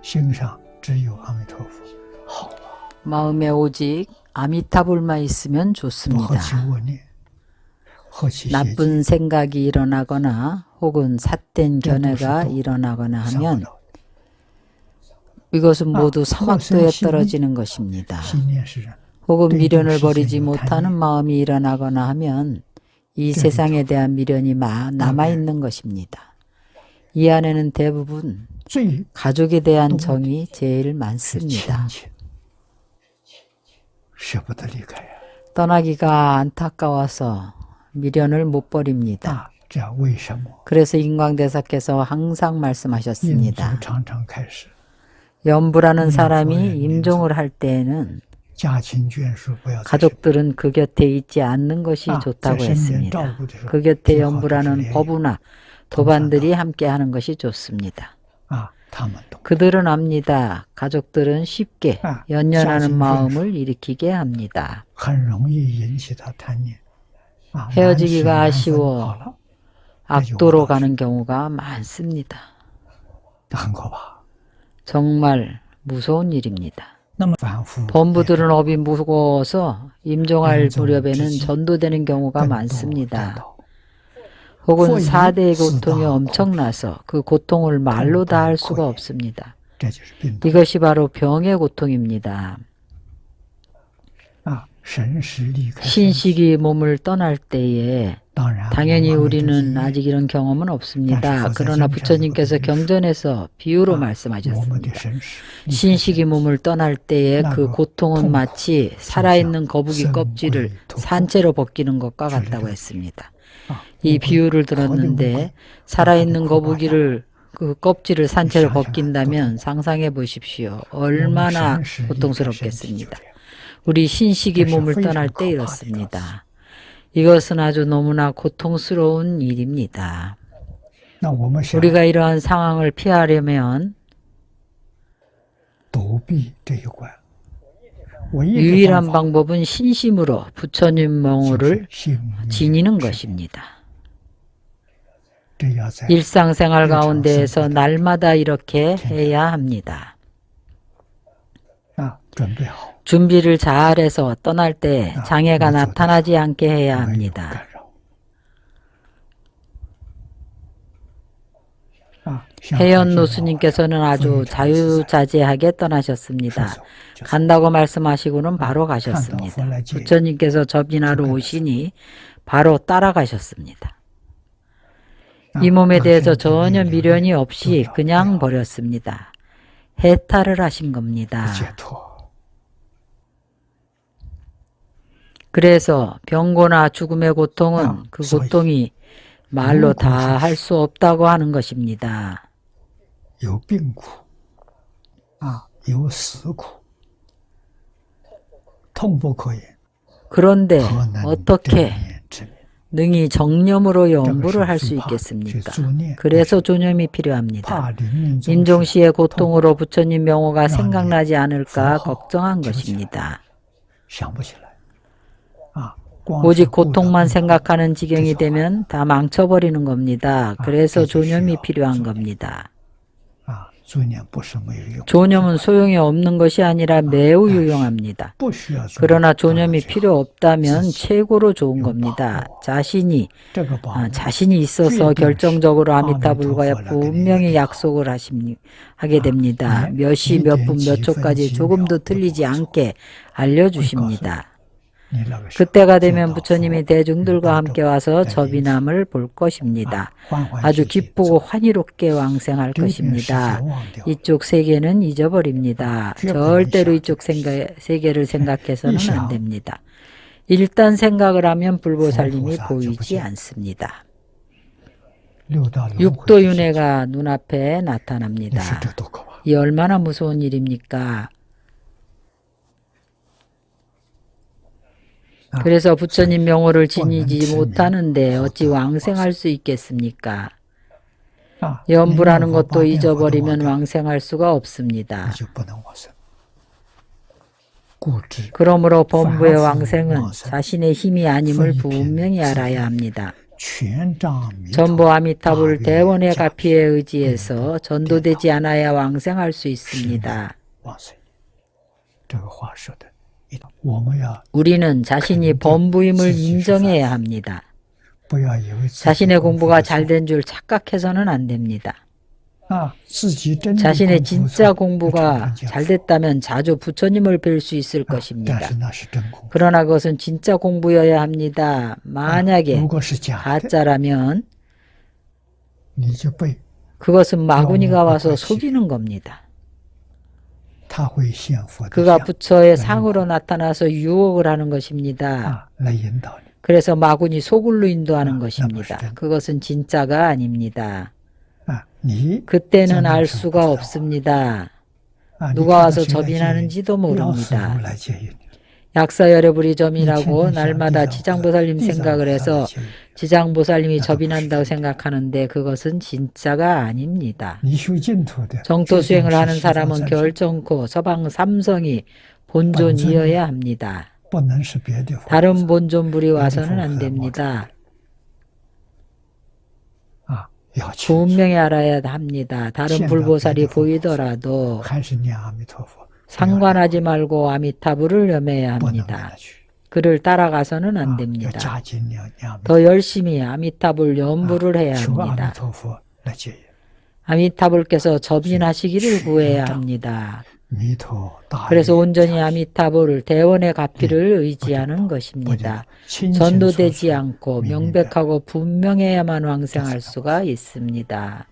心上只有阿弥陀佛，好啊， 마음에 오직 아미타불만 있으면 不合 좋습니다. 其恶念，合其邪 나쁜 见， 생각이 일어나거나 혹은 삿된 견해가 일어나거나 三不 하면 道。 이것은 모두 아, 사막도에 허생 떨어지는 것입니다. 心念是人， 혹은 对 미련을 这个世界 버리지 有贪 못하는 念， 마음이 일어나거나 하면 이 네, 세상에 대한 미련이 남아있는 것입니다. 이 안에는 대부분 最 가족에 대한 또 정이 제일 是 많습니다. 亲情，舍不得离开呀。 떠나기가 안타까워서 미련을 못 버립니다. 啊，这为什么？ 그래서 인광대사께서 항상 印 말씀하셨습니다. 祖常常开始， 연부라는 사람이佛人 임종을 할 때에는 家亲眷属不要在身边 가족들은 그 곁에 있지 않는 것이 啊， 좋다고 在身边 했습니다. 照顾的时候， 그 곁에 最好的是 연부라는 连 법우나 도반들이 함께 하는 것이 좋습니다. 啊，他们懂。 그들은 압니다. 가족들은 쉽게 아, 연연하는 자신의 마음을 일으키게 합니다. 很容易引起他贪念啊， 헤어지기가 难舍难分 아쉬워 好了， 악도로 가는 경우가 많습니다. 很可怕。 정말 무서운 일입니다. 那么反复 범부들은 업이 무거워서 임종할 임종 무렵에는 지지, 전도되는 경우가 更多 많습니다. 颠倒 혹은 후이 4대의 쓰다 고통이 엄청나서 그 고통을 말로 다 할 수가 거의. 없습니다. 这就是病毒 이것이 바로 병의 고통입니다. 啊，神识离开身体 신식이 몸을 떠날 때에 当然 당연히 我们 우리는 的 아직 이런 경험은 없습니다. 다시 그러나佛在 부처님께서经上有个 경전에서 비유로 我们的 말씀하셨습니다. 神识离开 신식이 몸을 떠날 때에 그 나그 고통은痛苦 마치 살아있는 거북이 성 껍질을 고의痛苦 산채로 벗기는 것과 같다고 줄리를 했습니다. 啊， 이 我们 비유를 口里 들었는데 无 살아있는 口里 거북이를 그 껍질을 산채로 샤샤 벗긴다면 상상해 보십시오. 얼마나 神识离开身体就 고통스럽겠습니다. 这样 우리 신식이 그래서 몸을 떠날 때非常 이렇습니다. 이것은 아주 너무나 고통스러운 일입니다. 那我们想 우리가 이러한 상황을 피하려면 躲避这一关，唯一的 유일한 方法 방법은 신심으로 부처님 就是 명호를 心 지니는 念 것입니다. 这要在 일상생활 일상 가운데에서 생활 날마다 이렇게 해야 합니다. 准备好 준비를 잘해서 떠날 때 장애가 맞아. 나타나지 않게 해야 没有 합니다. 干扰。啊，像 혜연 好像 노수님께서는 아주 자유자재하게 떠나셨습니다. 说走就走 간다고 말씀하시고는 바로 한다, 가셨습니다. 홀라지. 부처님께서 접인하러 오시니 바로 따라가셨습니다. 이 몸에 대해서 전혀 미련이 없이 그냥 버렸습니다. 해탈을 하신 겁니다. 解脱。 그래서 병고나 죽음의 고통은 그 고통이 말로 다 할 수 없다고 하는 것입니다. 有病苦啊，有死苦，痛不可言， 그런데 何能 어떻게 正念之名？ 능히 정념으로 연부를 할 수 这个是最怕 있겠습니까? 去作孽 그래서 조념이 필요합니다. 怕临命终 임종 时 시의 고통으로 부처님 명호가 나는 생각나지 않을까 부하, 걱정한 지우지 것입니다. 想不起来啊，光 오직 是顾到 고통만 顾到 생각하는 지경이 그래서 되면 다 망쳐버리는 겁니다. 그래서 그래서 조념이需要 필요한 조념. 겁니다. 啊，作孽不是没有用， 조념은 소용이 없는 것이 아니라 매우 유용합니다. 不需要作孽 그러나 当然 조념이 最好 필요 없다면 스스로 최고로 좋은 요 겁니다. 방법. 자신이 这个保护 자신이 있어서 最定是 결정적으로 아미타불과에 아미타불과에 분명히 약속을 하게 됩니다. 네, 몇 시, 몇 분, 몇 초까지 몇 조금도 분, 틀리지 몇 초. 않게 알려주십니다. 你那个时候 그때가 见 되면 到 부처님이 佛 대중들과 与 함께 大众 와서 在一起 접인함을 볼 것입니다. 啊欢欢 아주 喜喜 기쁘고 환희롭게 왕생할 这一点世界 것입니다. 忘掉， 이쪽 세계는 잊어버립니다. 절대로 이쪽 세계를 생각해서는 안 됩니다. 일단 생각을 하면 불보살님이 보이지 않습니다. 六道轮回 육도윤회가 눈앞에 你 나타납니다. 说这多可怕！ 이 얼마나 무서운 일입니까? 그래서 부처님 명호를 지니지 못하는데 어찌 왕생할 수 있겠습니까? 啊， 연부라는 你念佛 것도 把念佛都忘 잊어버리면 掉 왕생할 수가 없습니다. 那就不能往生。固执 그러므로 범부의反复 왕생은 왕생. 자신의 힘이 아님을 非偏 분명히 自 알아야 偏 합니다. 전부 아미타불 대원의 가피에 의지해서 전도되지 않아야 왕생할 수 있습니다. 우리는 자신이 범부임을 인정해야 합니다. 자신의 공부가 잘된 줄 착각해서는 안 됩니다. 자신의 진짜 공부가 잘됐다면 자주 부처님을 뵐 수 있을 것입니다. 그러나 그것은 진짜 공부여야 합니다. 만약에 가짜라면 그것은 마구니가 와서 속이는 겁니다. 그가 부처의 상으로 나타나서 유혹을 하는 것입니다. 그래서 마구니 소굴로 인도하는 것입니다. 그것은 진짜가 아닙니다. 그때는 알 수가 없습니다. 누가 와서 접인하는지도 모릅니다. 약사 여러분이 점이라고 날마다 지장보살님 생각을 해서 지장보살님이 접인한다고 생각하는데 그것은 진짜가 아닙니다. 정토 수행을 하는 사람은 결정코 서방 삼성이 본존이어야 합니다. 다른 본존불이 와서는 안 됩니다. 분명히 알아야 합니다. 다른 불보살이 보이더라도 상관하지 말고 아미타불을 염해야 합니다. 그를 따라가서는 안 됩니다. 더 열심히 아미타불 염불을 해야 합니다. 아미타불께서 접인하시기를 구해야 합니다. 그래서 온전히 아미타불 대원의 가피를 의지하는 것입니다. 전도되지 않고 명백하고 분명해야만 왕생할 수가 있습니다.